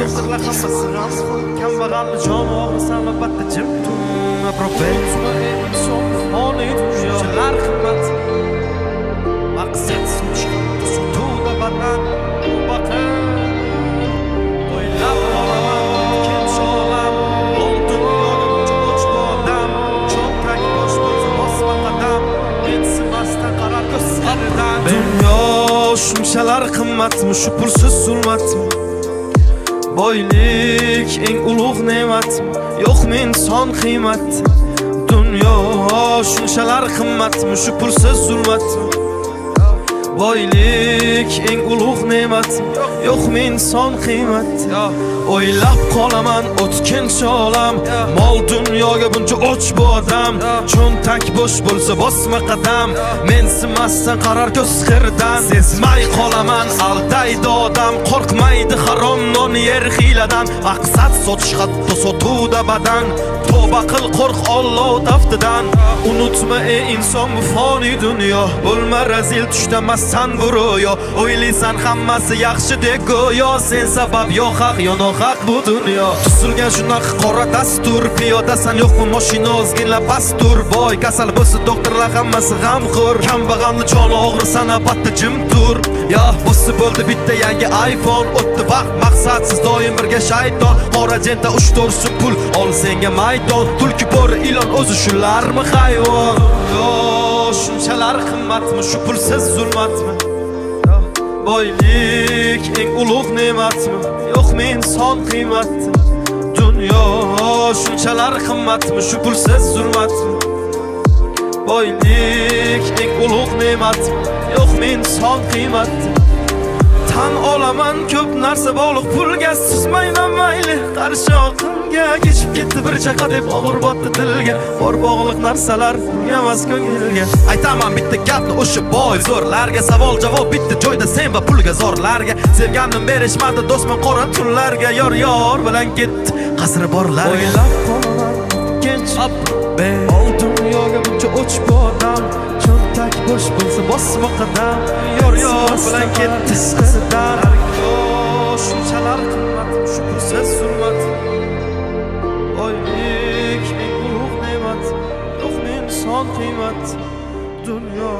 doktorlar hammasi rost. Kambag'alni joni og'risan albatta jim tur. Propensiya inson foni shunchalar qimmat. Maqsad sotuvda badan baqir. O'ylab qolaman ikkinchi olam. Oltin yo'lim cho'ch bodam. Cho'ntak bosh bo'lsa bosma qadam. Mensimasdan qarar ko'zlaridan. Dunyo shunchalar qimmatmi, shu pulsiz zulmatmi? Boylik eng ulug' ne'matmi? Yo'qmi inson qiymati? Dunyo shunchalar qimmatmi, shu pulsiz zulmatmi? Boylik eng ulug' ne'matmi? Yo'qmi inson qiymati? O'ylab qolaman o'tkinchi olam. Mol dunyoga buncha och bu odam. Cho'ntak bo'sh bo'lsa bosma qadam. Mensimasdan qarar ko'z qirdan. Sezmay qolaman aldaydi odam. Qo'rqmaydi harom non yer hiyladan. Maqsad sotish hatto sotuvda badan. Tavba qil qo'rq Alloh taftidan. Unutma ey inson bu foni dunyo. Bo'lma razil tushda massan bu ro'yo. O'ylaysan hammasi yaxshi deb go'yo. Sen sabab yo haq yo nohaq bu dunyo. Tuzilgan shunaqa qora dastur. Piyodasan yo'qmi mashina ozgina pastur. Boy kasal bo'lsa doktorlar hammasi g'amxo'r. Kambag'alni joni og'risan albatta jim tur. Ya bo'lsa bo'ldi bitta yangi iPhone. O'tdi vaqt maqsadsiz doim birga shayton. Qora jenta 3-4 pul ol senga maydon. Tulki bor ilon o'zi shularmi hayvon? Yo shunchalar qimmatmi, shu pulsiz zulmatmi? Boylik eng ulug' ne'matmi? Yo'qmi inson qiymati? Dunyo shunchalar qimmatmi, shu pulsiz zulmatmi? Boylik eng ulug' ne'matmi? Yo'qmi inson qiymati? Tan olaman ko'p narsa bog'liq pulga, suzmayman mayli qarshi oqimga. Kechib ketdi bir chaqa deb og'ir botdi dilga. Bor bog'liq narsalar pulga emas ko'ngilga. Aytaman bitta gapni o'sha boy zo'rlarga. Savol javob bitta joyda sen va pulga zorlarga. Sevganim berishmadi do'stman qora tunlarga. Yor bilan ketdi qasri borlarga. O'ylab qolaman kenchab be. Ol dunyoga buncha och bu odam. Cho'ntak bo'sh bo'lsa bosma qadam. Yor bilan ketdi qasridan. Shunchalar qimmat, shu pulsiz zulmat. Boylik eng ulug' ne'mat, yo'qmi inson qiymati? Dunyo